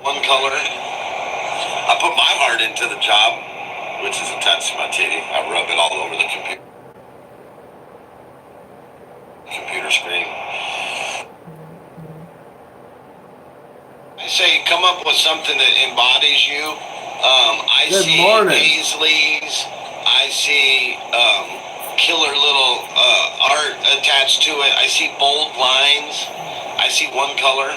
one color. I put my heart into the job, which is attached to my titty. I rub it all over the computer screen. I say come up with something that embodies you. I Good see morning. Paisleys. I see killer little art attached to it. I see bold lines. I see one color.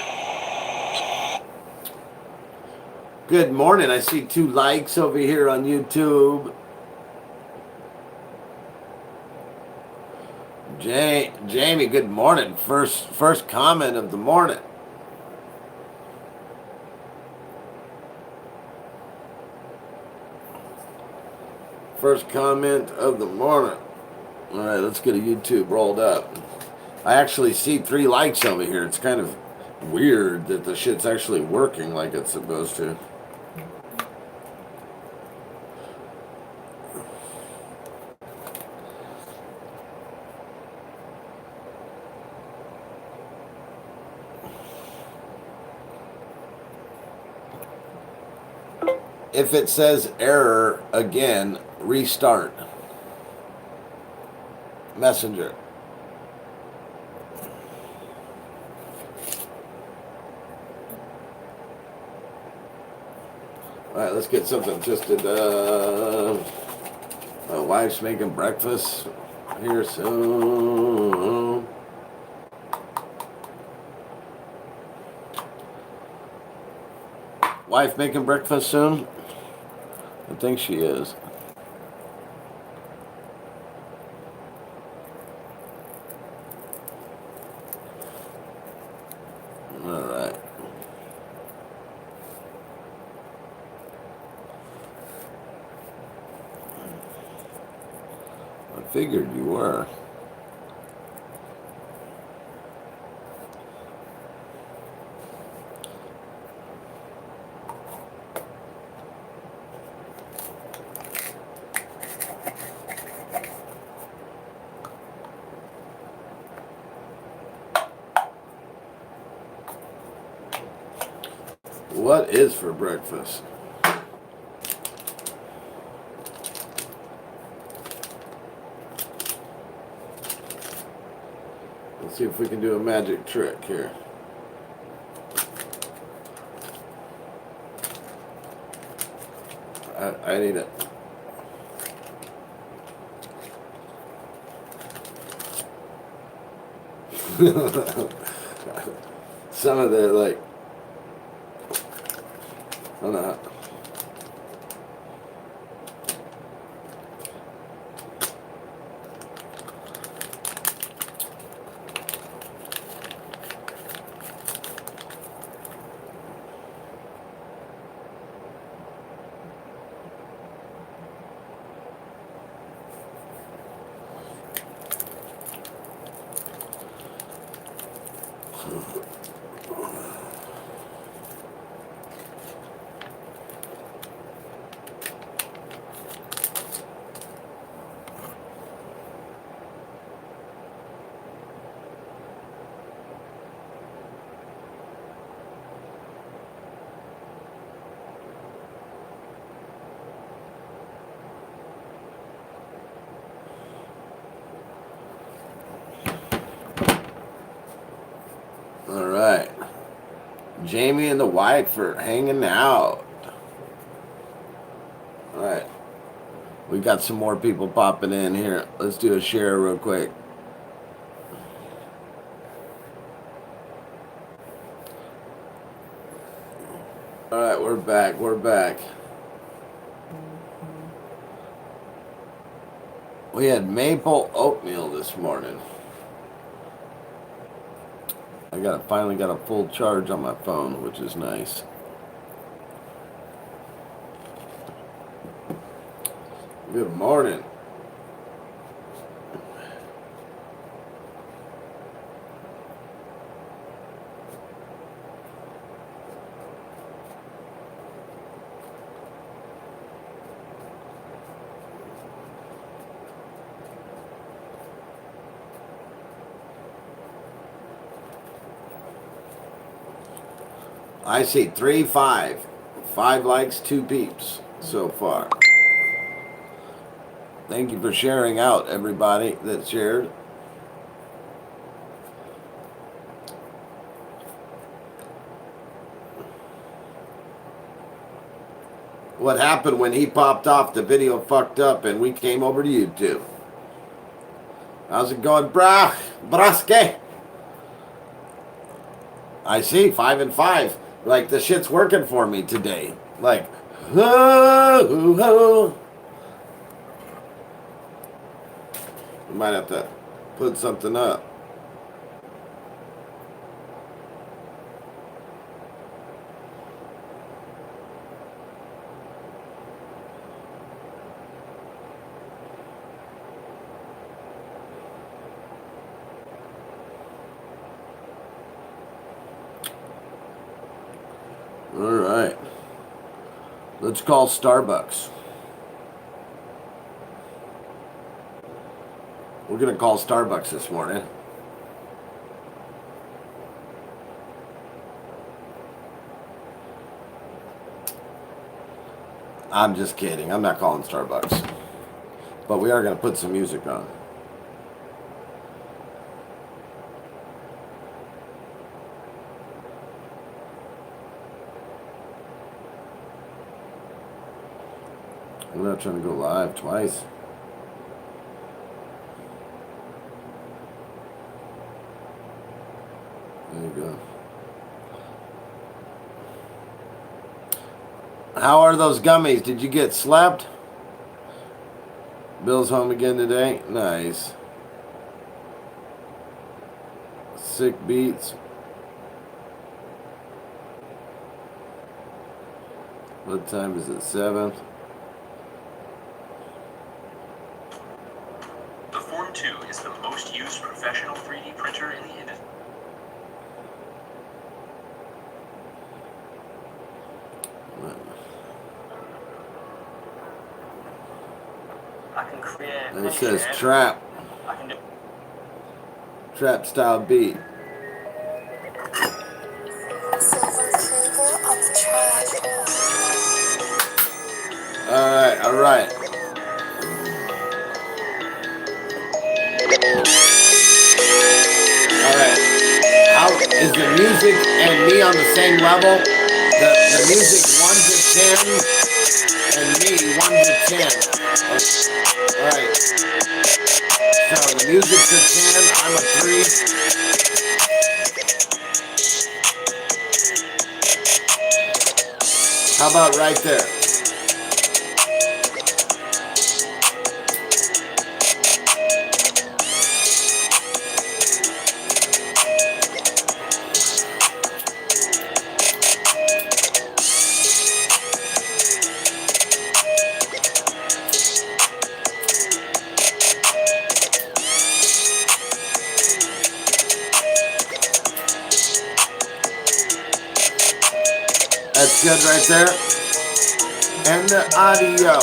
Good morning. I see 2 likes over here on YouTube. Jamie, good morning. First comment of the morning. First comment of the morning. All right, let's get a YouTube rolled up. I actually see 3 likes over here. It's kind of weird that the shit's actually working like it's supposed to. If it says error again, restart. Messenger. All right, let's get something twisted. My wife's making breakfast here soon. Wife making breakfast soon? I think she is. All right. I figured you were. What is for breakfast? Let's see if we can do a magic trick here. I need it. Some of the like, I don't know. All right. Jamie and the wife are hanging out. All right. We got some more people popping in here. Let's do a share real quick. All right, we're back. We're back. We had maple oatmeal this morning. I finally got a full charge on my phone, which is nice. Good morning. I see 3, 5. 5 likes, 2 peeps so far. Thank you for sharing out, everybody that shared. What happened when he popped off, the video fucked up and we came over to YouTube. How's it going, brah? Braske? I see, 5 and 5. Like, the shit's working for me today. Like, oh. We might have to put something up. All right. Let's call Starbucks. We're going to call Starbucks this morning. I'm just kidding. I'm not calling Starbucks. But we are going to put some music on. We're not trying to go live twice. There you go. How are those gummies? Did you get slept? Bill's home again today? Nice. Sick beats. What time is it? 7? The Form 2 is the most used professional 3D printer in the industry. I can create. And it says trap. I can do. Trap style beat. Alright, alright. Alright. How is the music and me on the same level? The music 1 to 10 and me 1 to 10. Alright. So the music's a 10, I'm a 3. How about right there? That's good right there. And the audio,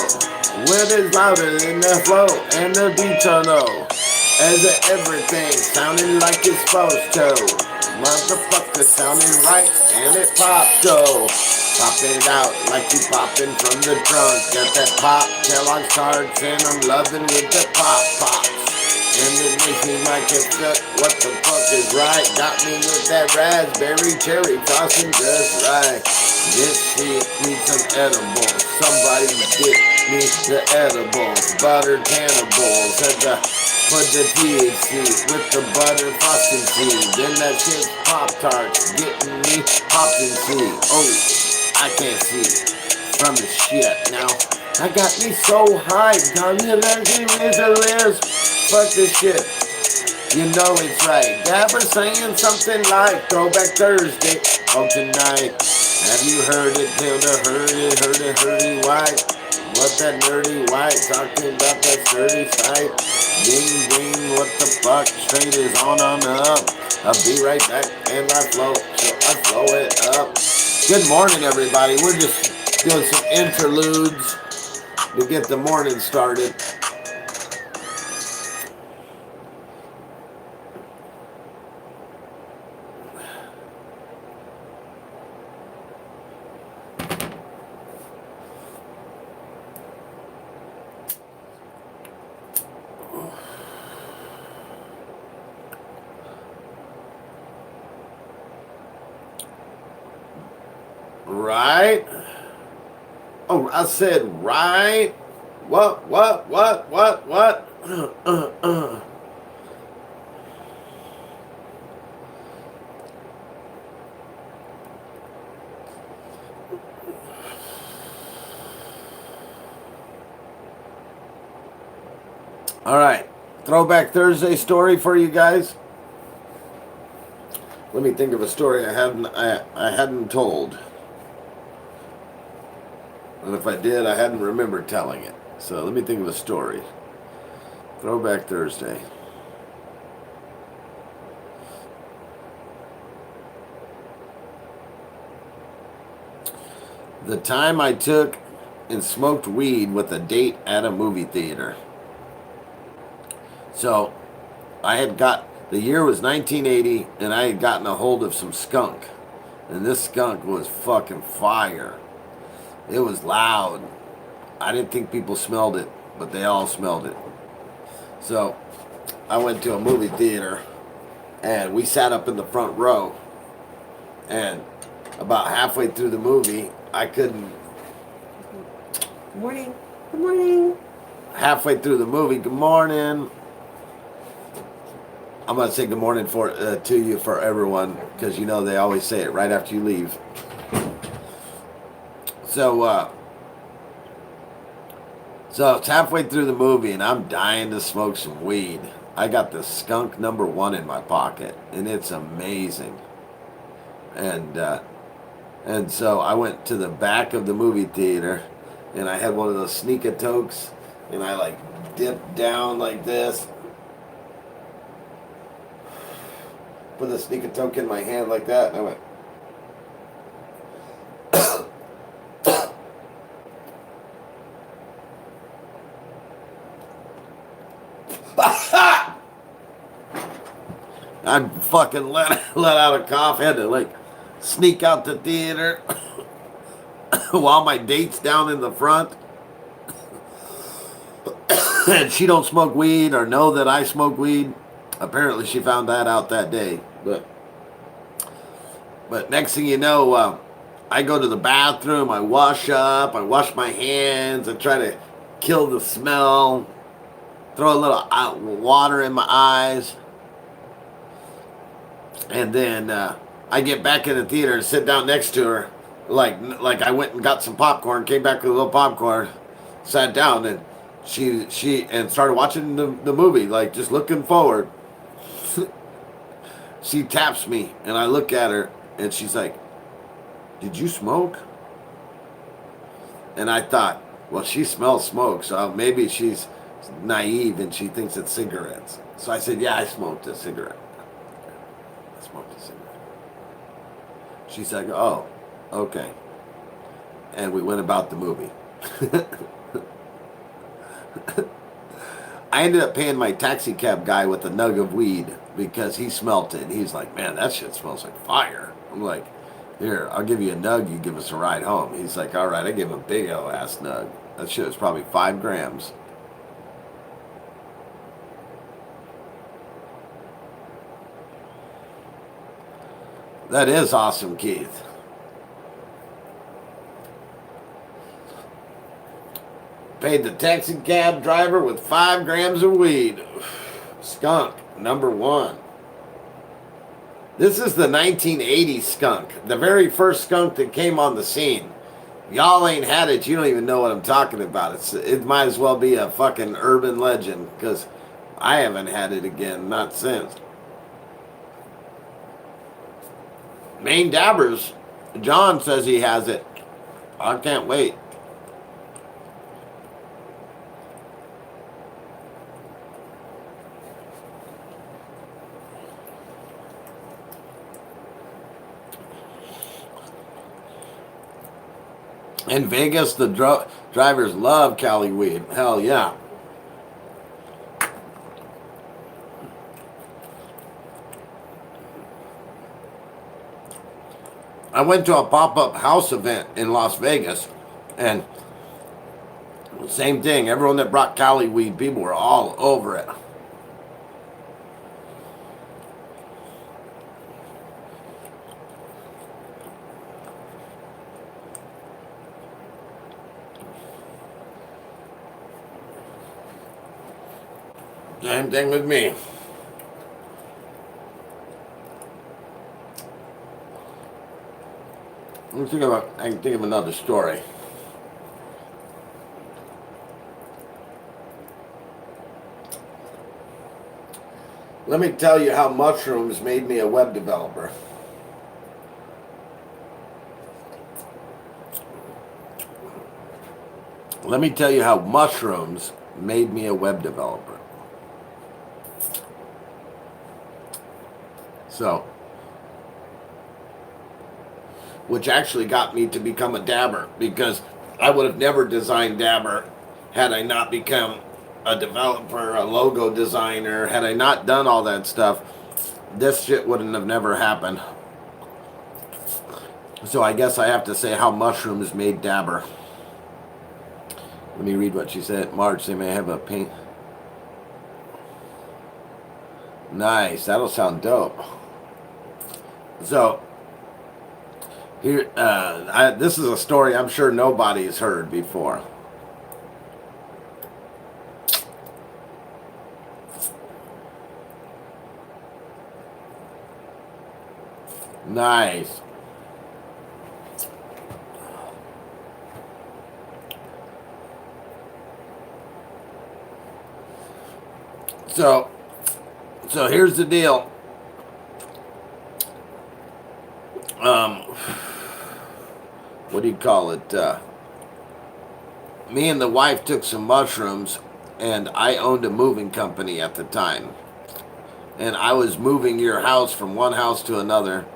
what is louder than the flow and the beats are low. As everything sounding like it's supposed to. Motherfucker sounding right and it pops go. Popping it out like you popping from the trunk. Got that pop Kellogg's cards and I'm loving with the pops. And it makes me like it fit. What the fuck is right? Got me with that raspberry cherry tossing just right. This shit needs some edibles. Somebody get me the edibles. Butter cannibals. Put the THC with the butter frosting seed. Then that shit's Pop-Tarts getting me popping seed. Oh, I can't see from the shit now. I got me so hyped. Got me a list. Fuck this shit. You know it's right. Dabr saying something like Throwback Thursday. Oh, tonight. Have you heard it till the hurdy white? What that nerdy white talking about that sturdy sight? Ding ding, what the fuck? Straight is on up. I'll be right back and I flow it up. Good morning, everybody. We're just doing some interludes to get the morning started. Right? Oh, I said right. What? What? All right. Throwback Thursday story for you guys. Let me think of a story I hadn't told. And if I did, I hadn't remembered telling it. So let me think of a story. Throwback Thursday. The time I took and smoked weed with a date at a movie theater. So the year was 1980, and I had gotten a hold of some skunk. And this skunk was fucking fire. It was loud. I didn't think people smelled it, but they all smelled it. So I went to a movie theater, and we sat up in the front row. And about halfway through the movie, I couldn't. Good morning. Good morning. Halfway through the movie, good morning. I'm gonna say good morning to you for everyone, because you know they always say it right after you leave. So it's halfway through the movie, and I'm dying to smoke some weed. I got the skunk #1 in my pocket, and it's amazing. And so I went to the back of the movie theater, and I had one of those sneaker tokes, and I like dipped down like this. Put the sneaker toke in my hand like that, and I went. I fucking let out a cough. Had to like sneak out the theater while my date's down in the front. And she don't smoke weed or know that I smoke weed. Apparently, she found that out that day. But next thing you know, I go to the bathroom. I wash up. I wash my hands. I try to kill the smell. Throw a little water in my eyes. And then I get back in the theater and sit down next to her. Like I went and got some popcorn. Came back with a little popcorn. Sat down and she and started watching the movie. Like just looking forward. She taps me, and I look at her, and she's like, "Did you smoke?" And I thought, well, she smells smoke, so maybe she's naive and she thinks it's cigarettes. So I said, "Yeah, I smoked a cigarette. I smoked a cigarette." She's like, "Oh, okay." And we went about the movie. I ended up paying my taxi cab guy with a nug of weed because he smelt it. He's like, "Man, that shit smells like fire." I'm like, "Here, I'll give you a nug. You give us a ride home." He's like, "All right." I gave him a big old ass nug. That shit was probably 5 grams. That is awesome, Keith. Paid the taxi cab driver with 5 grams of weed. Skunk, #1. This is the 1980 skunk. The very first skunk that came on the scene. Y'all ain't had it. You don't even know what I'm talking about. It might as well be a fucking urban legend, because I haven't had it again. Not since. Maine Dabbers. John says he has it. I can't wait. In Vegas, the drivers love Cali weed. Hell yeah. I went to a pop-up house event in Las Vegas, and same thing. Everyone that brought Cali weed, people were all over it. Same thing with me. I can think of another story. Let me tell you how mushrooms made me a web developer. Let me tell you how mushrooms made me a web developer. So, which actually got me to become a Dabr, because I would have never designed Dabr had I not become a developer, a logo designer. Had I not done all that stuff, this shit wouldn't have never happened. So I guess I have to say how mushrooms made Dabr. Let me read what she said. March, they may have a paint. Nice, that'll sound dope. So, here, this is a story I'm sure nobody's heard before. Nice. So here's the deal. What do you call it? Me and the wife took some mushrooms, and I owned a moving company at the time. And I was moving your house from one house to another.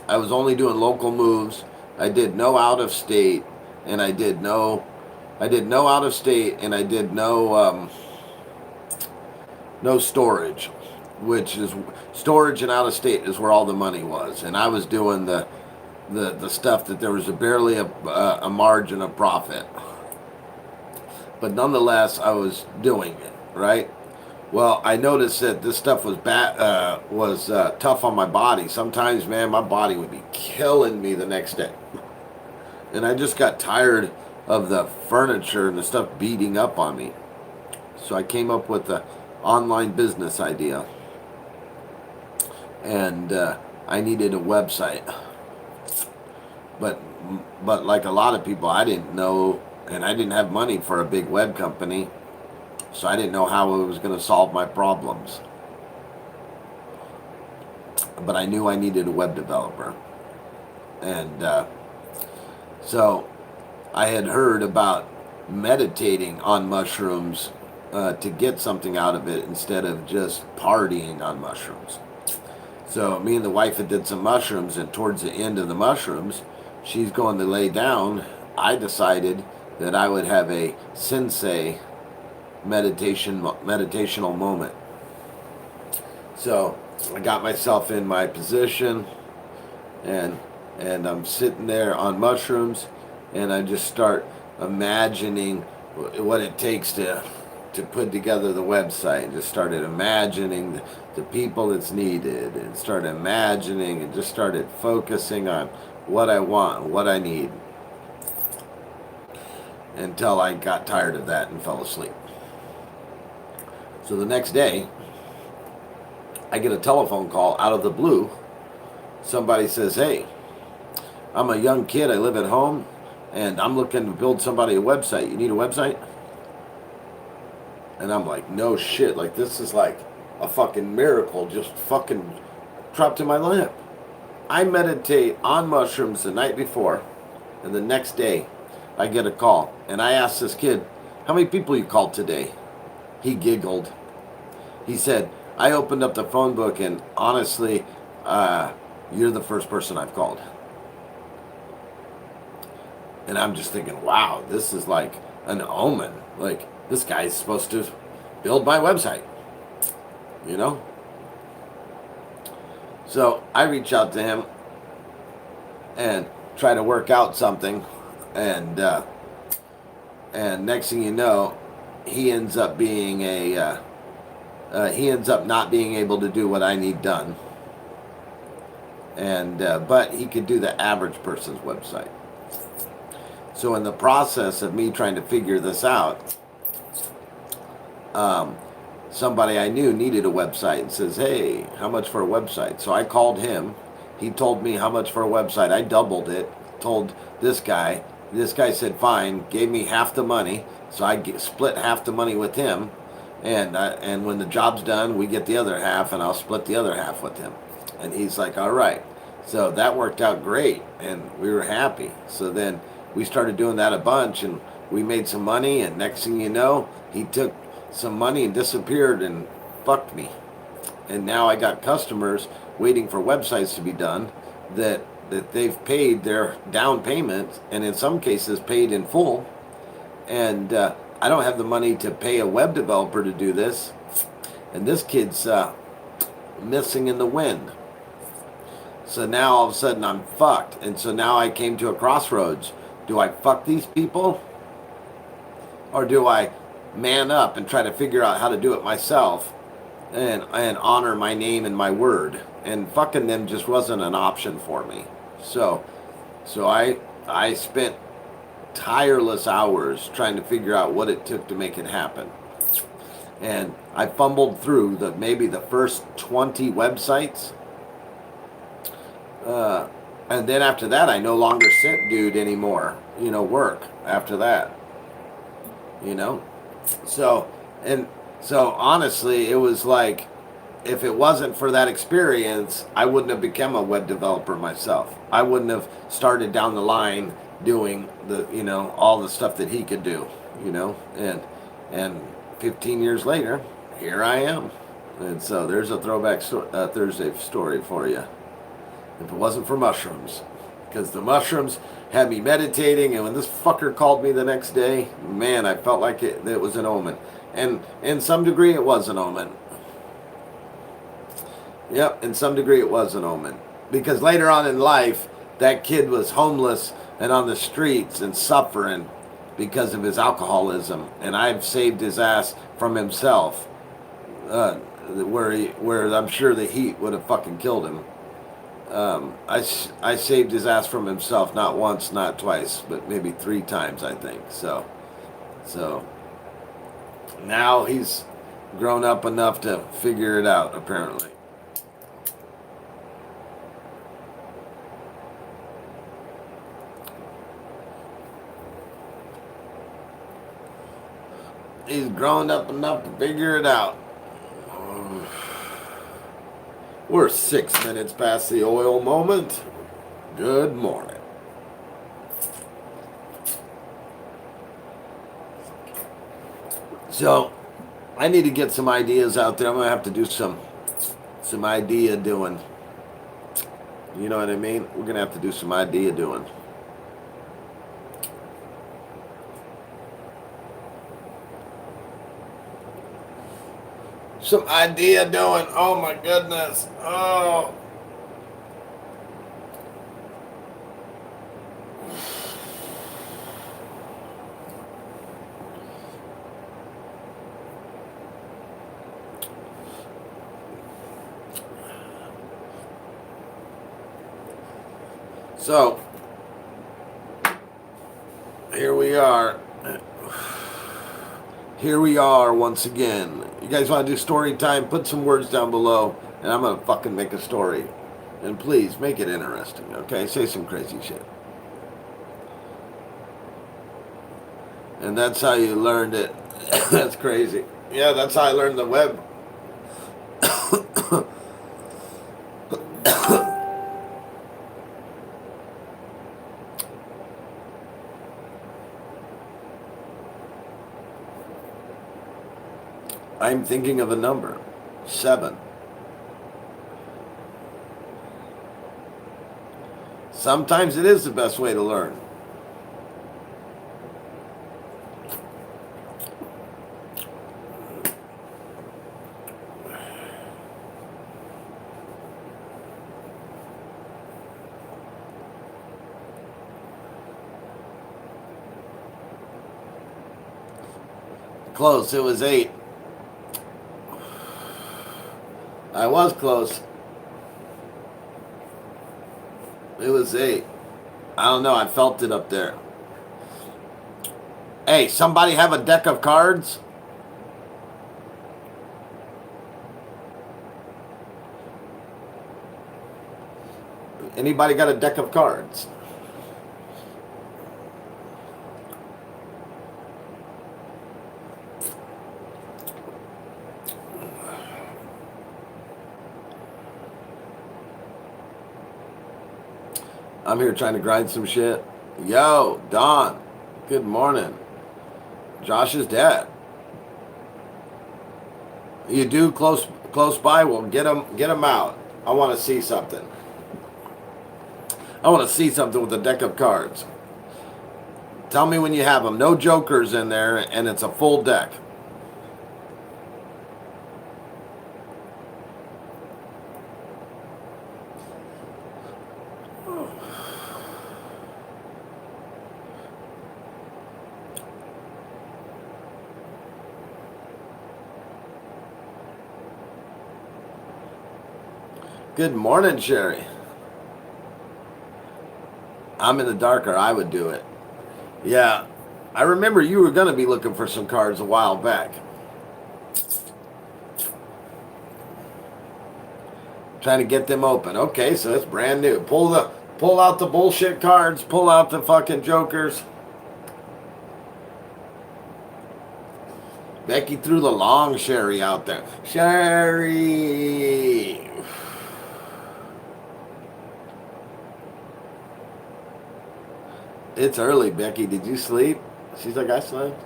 I was only doing local moves. I did no out of state, and I did no out of state, and I did no storage, which is storage and out of state is where all the money was. And I was doing the stuff that there was barely a margin of profit. But nonetheless, I was doing it, right? Well, I noticed that this stuff was tough on my body. Sometimes, man, my body would be killing me the next day. And I just got tired of the furniture and the stuff beating up on me. So I came up with the online business idea. And I needed a website. But like a lot of people, I didn't know, and I didn't have money for a big web company. So I didn't know how it was going to solve my problems. But I knew I needed a web developer. And so I had heard about meditating on mushrooms to get something out of it instead of just partying on mushrooms. So me and the wife had did some mushrooms, and towards the end of the mushrooms, she's going to lay down. I decided that I would have a sensei meditational moment. So I got myself in my position, and I'm sitting there on mushrooms, and I just start imagining what it takes to put together the website. Just started imagining the people that's needed, and started imagining and just started focusing on what I want, what I need, until I got tired of that and fell asleep. So the next day, I get a telephone call out of the blue. Somebody says, "Hey, I'm a young kid. I live at home, and I'm looking to build somebody a website. You need a website?" And I'm like, no shit. Like, this is like a fucking miracle just fucking dropped in my lap. I meditate on mushrooms the night before, and the next day, I get a call. And I asked this kid, "How many people you called today?" He giggled. He said, "I opened up the phone book, and honestly, you're the first person I've called." And I'm just thinking, wow, this is like an omen. Like, this guy's supposed to build my website, you know? So I reach out to him and try to work out something, and next thing you know, he ends up being he ends up not being able to do what I need done, and but he could do the average person's website. So in the process of me trying to figure this out, somebody I knew needed a website and says, hey, how much for a website? So I called him. He told me how much for a website. I doubled it, told this guy. This guy said, fine, gave me half the money. So split half the money with him. And when the job's done, we get the other half, and I'll split the other half with him. And he's like, all right. So that worked out great, and we were happy. So then we started doing that a bunch, and we made some money, and next thing you know, he took some money and disappeared and fucked me. And now I got customers waiting for websites to be done that they've paid their down payment, and in some cases paid in full. And I don't have the money to pay a web developer to do this. And this kid's missing in the wind. So now all of a sudden I'm fucked. And so now I came to a crossroads. Do I fuck these people? Or do I man up and try to figure out how to do it myself and honor my name and my word? And fucking them just wasn't an option for me. So I spent tireless hours trying to figure out what it took to make it happen. And I fumbled through maybe the first 20 websites. And then after that, I no longer sent dude anymore, work after that, So honestly, it was like, if it wasn't for that experience, I wouldn't have become a web developer myself. I wouldn't have started down the line doing all the stuff that he could do, and 15 years later, here I am. And so there's a throwback Thursday story for you. If it wasn't for mushrooms, because the mushrooms had me meditating, and when this fucker called me the next day, man, I felt like it was an omen. And in some degree, it was an omen. Yep, in some degree, it was an omen. Because later on in life, that kid was homeless and on the streets and suffering because of his alcoholism. And I've saved his ass from himself, where I'm sure the heat would have fucking killed him. I saved his ass from himself, not once, not twice, but maybe 3 times, I think. So now he's grown up enough to figure it out, apparently. He's grown up enough to figure it out. We're 6 minutes past the oil moment. Good morning. So, I need to get some ideas out there. I'm going to have to do some idea doing. You know what I mean? We're going to have to do some idea doing. Some idea doing. Oh my goodness. Oh. So, here we are. Here we are once again. You guys want to do story time? Put some words down below, and I'm going to fucking make a story. And please, make it interesting, okay? Say some crazy shit. And that's how you learned it. That's crazy. Yeah, that's how I learned the web. I'm thinking of a number. 7. Sometimes it is the best way to learn. Close. It was 8. I was close. It was 8. I don't know. I felt it up there. Hey, somebody have a deck of cards? Anybody got a deck of cards? I'm here trying to grind some shit. Yo, Don. Good morning. Josh is dead. You do close by? Well, get him out. I want to see something. I want to see something with a deck of cards. Tell me when you have them. No jokers in there, and it's a full deck. Good morning, Sherry. I'm in the dark, or I would do it. Yeah, I remember you were going to be looking for some cards a while back. Trying to get them open. Okay, so it's brand new. Pull out the bullshit cards. Pull out the fucking jokers. Becky threw the long Sherry out there. Sherry. It's early, Becky. Did you sleep? She's like, I slept.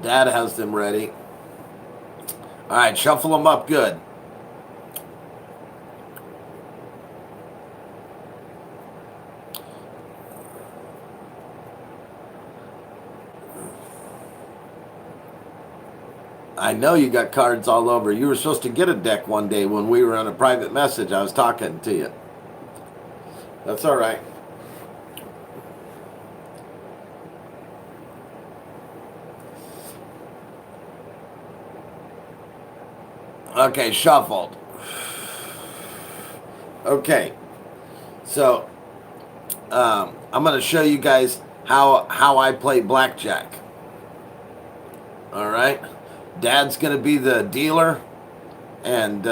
Dad has them ready. All right, shuffle them up good. I know you got cards all over. You were supposed to get a deck one day when we were on a private message. I was talking to you. That's all right. Okay, shuffled. Okay, so I'm going to show you guys how I play blackjack. All right, Dad's going to be the dealer, and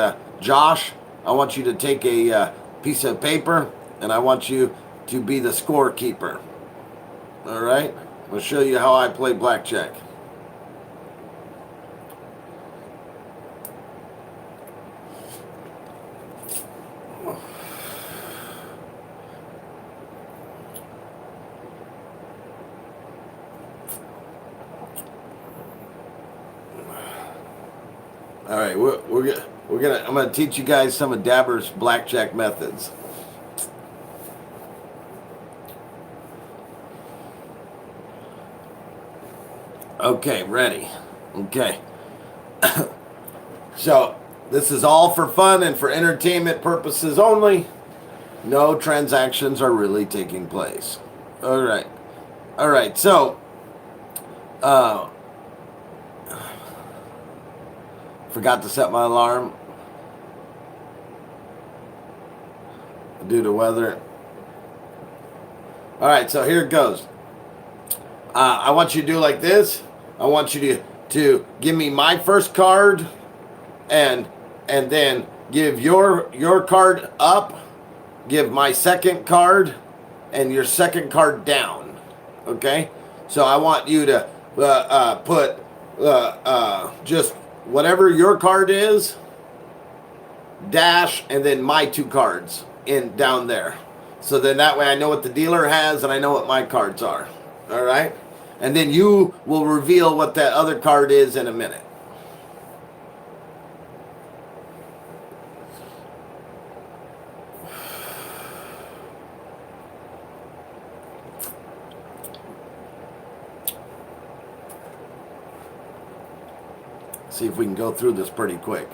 Josh, I want you to take a piece of paper, and I want you to be the scorekeeper. All right, I'll show you how I play blackjack. All right, I'm gonna teach you guys some of Dabr's blackjack methods. Okay, ready. Okay. So this is all for fun and for entertainment purposes only. No transactions are really taking place. All right. All right. So forgot to set my alarm due to weather. All right, so here it goes. I want you to do like this. I want you to give me my first card, and then give your card up. Give my second card, and your second card down. Okay. So I want you to put just whatever your card is, dash, and then my two cards in down there. So then that way I know what the dealer has and I know what my cards are. All right? And then you will reveal what that other card is in a minute. See if we can go through this pretty quick.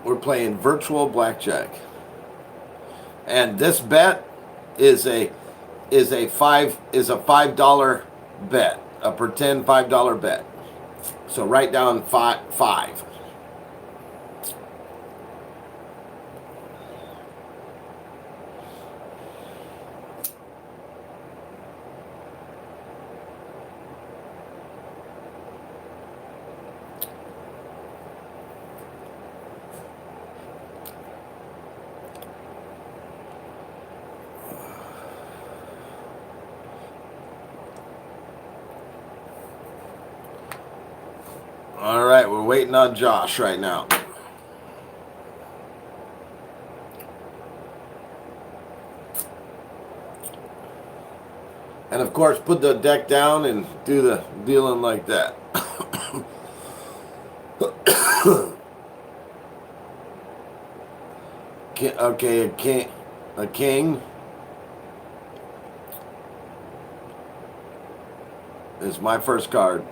We're playing virtual blackjack, and this bet is a $5 bet, a pretend $5 bet. So write down five. We're waiting on Josh right now. And of course, put the deck down and do the dealing like that. Okay, a king is my first card.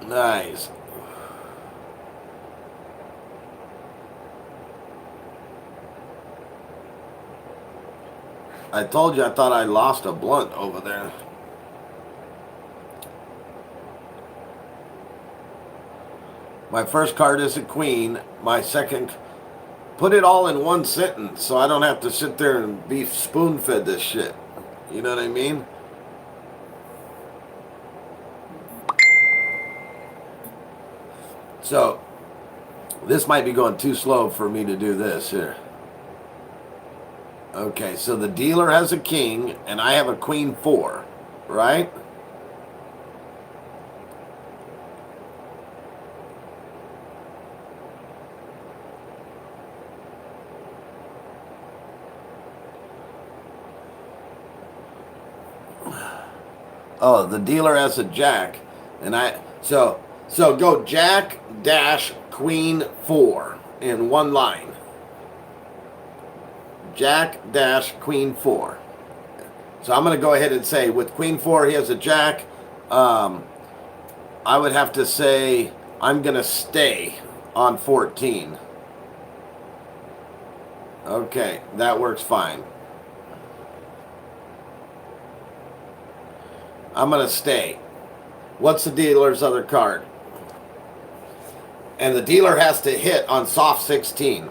Nice. I told you I thought I lost a blunt over there. My first card is a queen. My second, put it all in one sentence so I don't have to sit there and be spoon-fed this shit. You know what I mean? So, this might be going too slow for me to do this here. Okay, so the dealer has a king, and I have a queen 4, right? Oh, the dealer has a jack, and so go jack dash queen 4 in one line. Jack dash queen 4. So I'm going to go ahead and say with queen 4 he has a jack. I would have to say I'm going to stay on 14. Okay, that works fine. I'm going to stay. What's the dealer's other card? And the dealer has to hit on soft 16.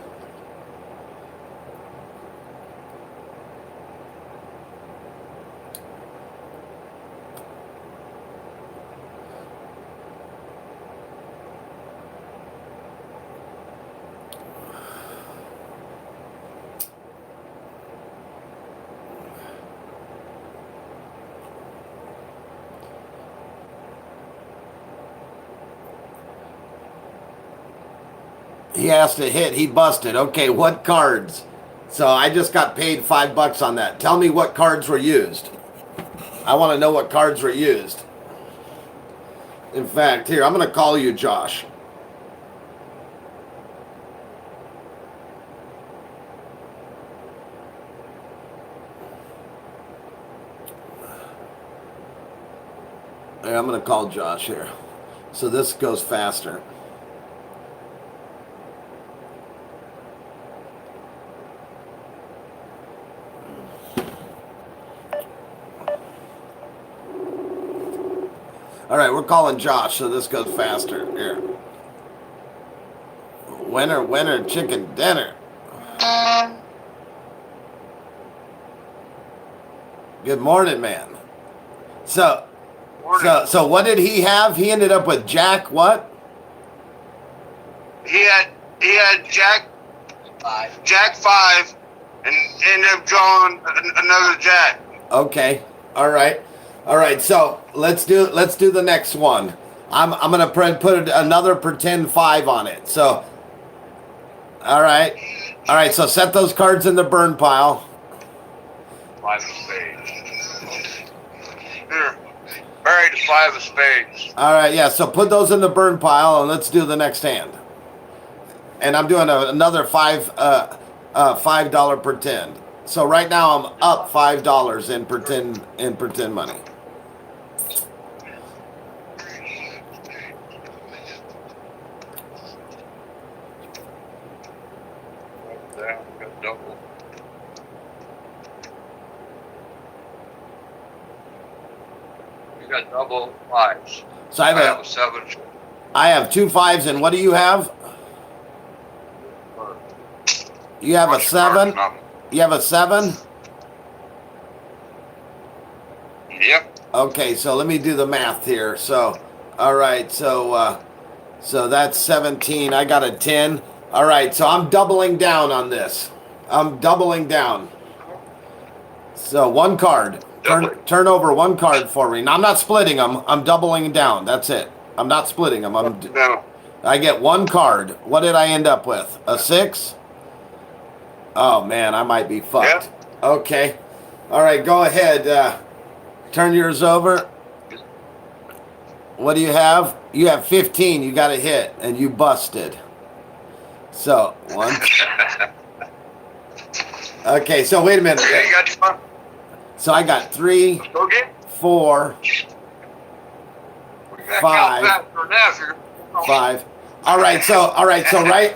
He has to hit. He busted. Okay, what cards? So I just got paid $5 on that. Tell me what cards were used. I want to know what cards were used. In fact, here, I'm going to call you Josh. Hey, I'm going to call Josh here. So this goes faster. All right, we're calling Josh, so this goes faster. Here. Winner, chicken dinner. Good morning, man. So what did he have? He ended up with Jack what? He had Jack 5, and ended up drawing another Jack. Okay. All right. So let's do the next one. I'm gonna put another pretend 5 on it. So, all right. So set those cards in the burn pile. 5 of spades. Here, buried the 5 of spades. All right. Yeah. So put those in the burn pile, and let's do the next hand. And I'm doing another $5 pretend. So right now I'm up $5 in pretend money. Got double. You got double 5s. So I have a 7. I have 2 5s, and what do you have? You have a 7. You have a 7. Yep. Okay, so let me do the math here. So, all right, so that's 17. I got a 10. All right, so I'm doubling down on this. I'm doubling down. So one card. Turn over one card for me. Now I'm not splitting them. I'm doubling down. That's it. I'm not splitting them. No. I get one card. What did I end up with? A 6? Oh man, I might be fucked. Yeah. Okay. All right, go ahead. Turn yours over. What do you have? You have 15. You got a hit, and you busted. So one. Okay, so wait a minute. Okay, you got your one. So I got 3, Okay. 4, We gotta 5. count that for now, if you're- 5. All right,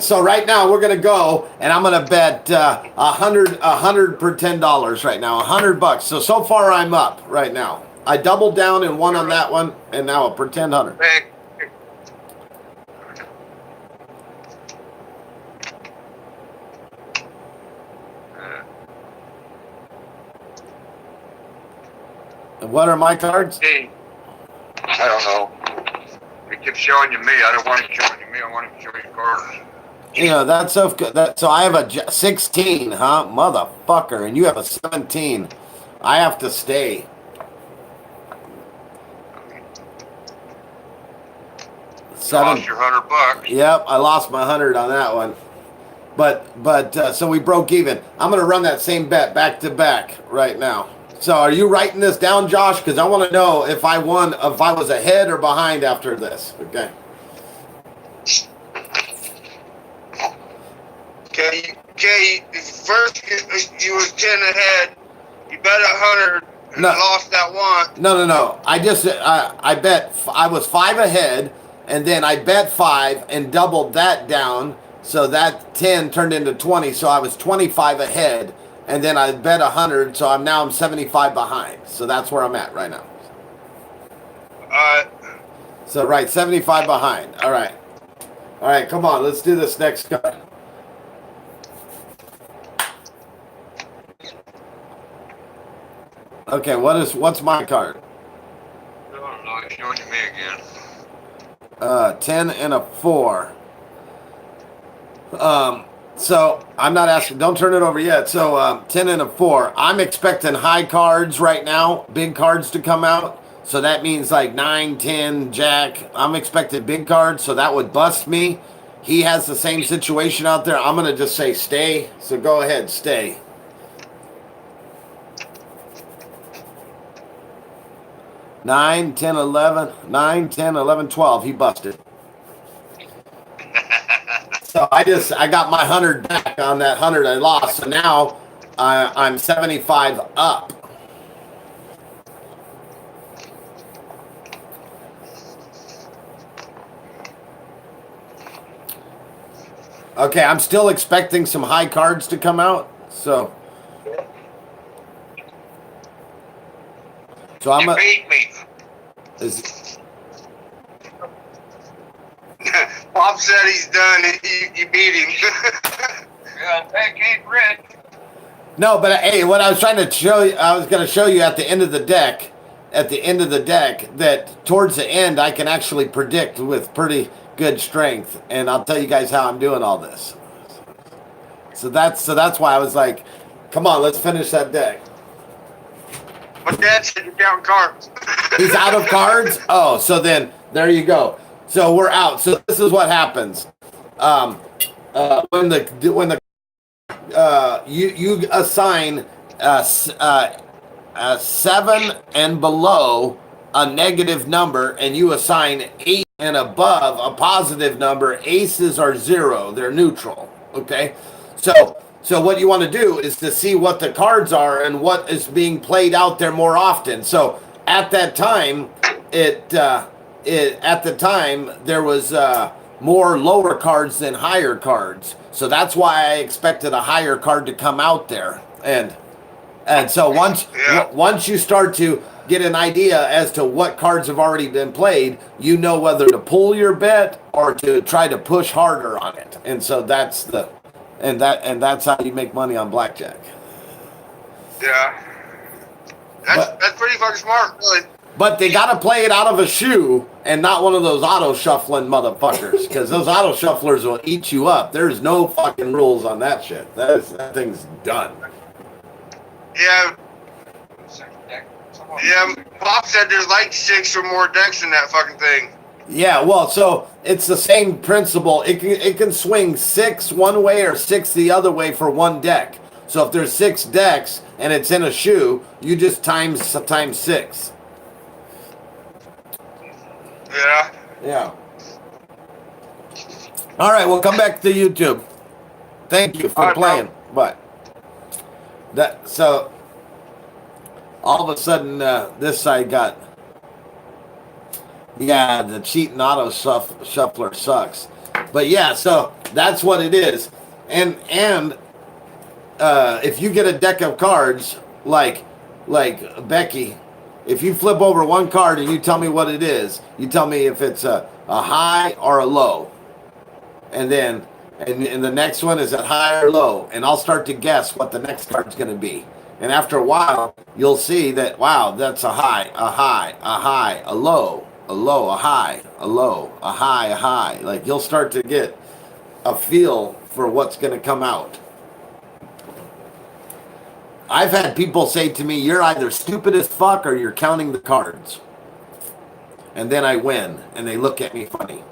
so right now we're gonna go, and I'm gonna bet 100 per $10 right now, $100. So far I'm up right now. I doubled down and won on that one, and now I'll pretend 100. Hey, What are my cards? hey, I don't know. It keeps showing you me. I don't want it showing you me. I want it to show you cards. You know that's so good. So I have a 16, huh, motherfucker, and you have a 17. I have to stay. You Seven. lost your $100. Yep, I lost my 100 on that one. But so we broke even. I'm gonna run that same bet back to back right now. So are you writing this down, Josh? Because I want to know if I won, if I was ahead or behind after this. Okay. Okay, first you were 10 ahead. You bet 100 and No. lost that one. No. I just I bet I was 5 ahead, and then I bet 5 and doubled that down. So that 10 turned into 20. So I was 25 ahead, and then I bet 100. So I'm 75 behind. So that's where I'm at right now. So right, 75 behind. All right. Come on, let's do this next card. Okay, what's my card? I don't know. It's showing you me again. 10 and a 4. So I'm not asking. Don't turn it over yet. So 10 and a 4. I'm expecting high cards right now, big cards to come out. So that means like 9, 10, Jack. I'm expecting big cards, so that would bust me. He has the same situation out there. I'm gonna just say stay. So go ahead, stay. Nine, 10, 11, 9, 10, 11, 12. He busted. So I got my 100 back on that 100 I lost. So now I'm 75 up. Okay, I'm still expecting some high cards to come out. So I'm You beat me. is Bob said he's done. You beat him. Yeah, that ain't rich. no, but hey, what I was trying to show you, I was going to show you at the end of the deck, that towards the end I can actually predict with pretty good strength, and I'll tell you guys how I'm doing all this. So that's why I was like, come on, let's finish that deck. But Dad said you're down cards. He's out of cards. Oh, so then there you go. So we're out. So this is what happens. When you assign 7 and below a negative number, and you assign 8 and above a positive number, aces are 0. They're neutral. Okay. So what you want to do is to see what the cards are and what is being played out there more often. So at that time, there was more lower cards than higher cards. So that's why I expected a higher card to come out there. And so once you start to get an idea as to what cards have already been played, you know whether to pull your bet or to try to push harder on it. And so that's how you make money on blackjack. Yeah. That's pretty fucking smart, really. But they got to play it out of a shoe and not one of those auto shuffling motherfuckers, because those auto shufflers will eat you up. There's no fucking rules on that shit. That thing's done. Yeah. Yeah, Pop said there's like 6 or more decks in that fucking thing. Yeah, well, so it's the same principle. It can swing 6 one way or 6 the other way for one deck. So if there's 6 decks and it's in a shoe, you just times 6. Yeah. Yeah. All right, we'll come back to YouTube. Thank you for All right, playing. But that so all of a sudden this side got the cheating auto shuffler sucks. But yeah, so that's what it is. And if you get a deck of cards like Becky, if you flip over one card and you tell me what it is, you tell me if it's a high or a low. And then and the next one is a high or low, and I'll start to guess what the next card's going to be. And after a while, you'll see that, wow, that's a high, a high, a high, a low, a low, a high, a low, a high, a high. Like, you'll start to get a feel for what's going to come out. I've had people say to me, you're either stupid as fuck or you're counting the cards. And then I win, and they look at me funny.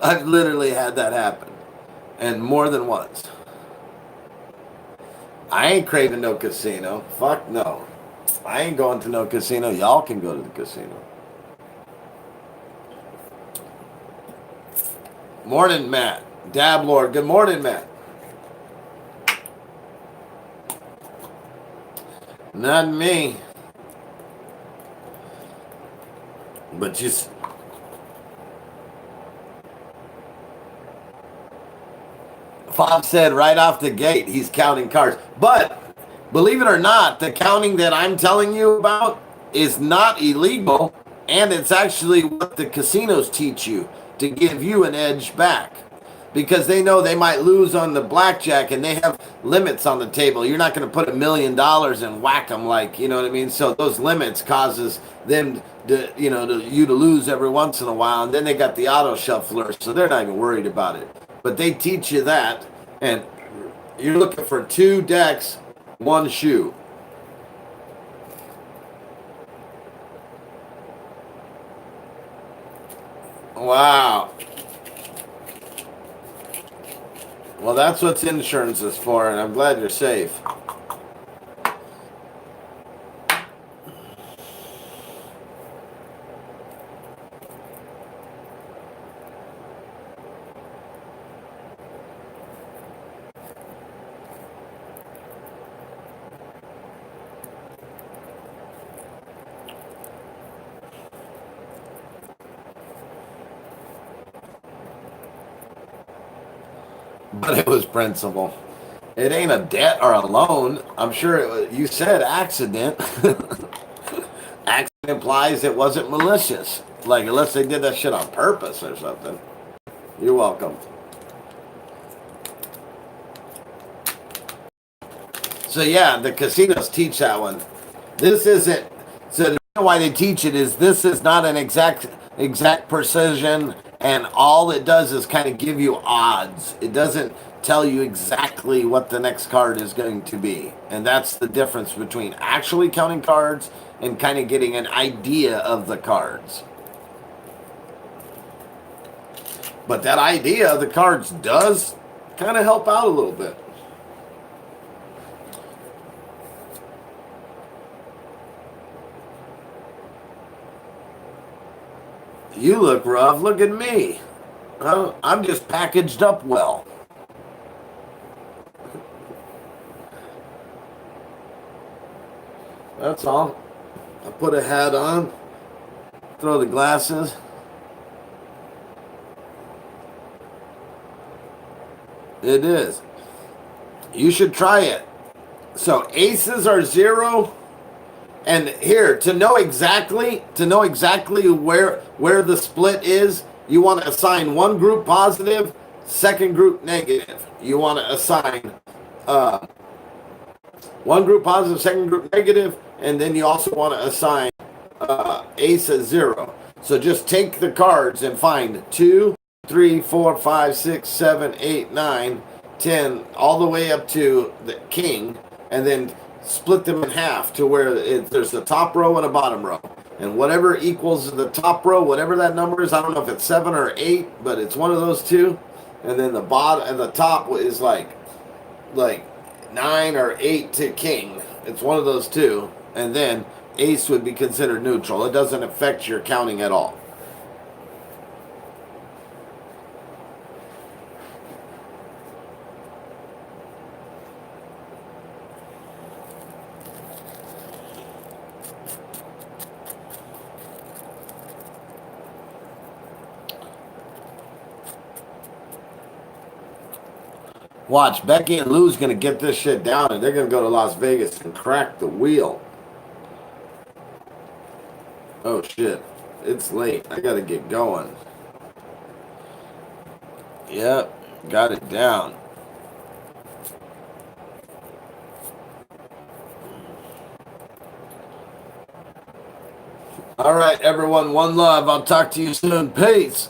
I've literally had that happen, and more than once. I ain't craving no casino. Fuck no. I ain't going to no casino. Y'all can go to the casino. Morning, Matt. Dabr. Good morning, Matt. Not me. But just... Fox said right off the gate he's counting cards. But believe it or not, the counting that I'm telling you about is not illegal, and it's actually what the casinos teach you to give you an edge back, because they know they might lose on the blackjack and they have limits on the table. You're not going to put $1 million and whack them, like, you know what I mean? So those limits causes them to, you to lose every once in a while, and then they got the auto shufflers, so they're not even worried about it. But they teach you that, and you're looking for 2 decks, 1 shoe. Wow. Well, that's what insurance is for, and I'm glad you're safe. But it was principle. It ain't a debt or a loan. I'm sure you said accident. Accident implies it wasn't malicious. Like, unless they did that shit on purpose or something. You're welcome. So yeah, the casinos teach that one. This isn't. So the reason why they teach it is this is not an exact precision, and all it does is kind of give you odds. It doesn't tell you exactly what the next card is going to be. And that's the difference between actually counting cards and kind of getting an idea of the cards. But that idea of the cards does kind of help out a little bit. You look rough. Look at me. I'm just packaged up well. That's all. I put a hat on, throw the glasses. It is. You should try it. So aces are 0. And here, to know exactly where the split is, you want to assign one group positive Second group negative, you want to assign one group positive, second group negative, and then you also want to assign ace as 0. So just take the cards and find 2, 3, 4, 5, 6, 7, 8, 9, 10, all the way up to the king, and then split them in half to where there's a top row and a bottom row. And whatever equals the top row, whatever that number is, I don't know if it's 7 or 8, but it's one of those two. And then the bottom and the top is like 9 or 8 to king. It's one of those two. And then ace would be considered neutral. It doesn't affect your counting at all. Watch, Becky and Lou's going to get this shit down, and they're going to go to Las Vegas and crack the wheel. Oh, shit. It's late. I got to get going. Yep, got it down. All right, everyone. One love. I'll talk to you soon. Peace.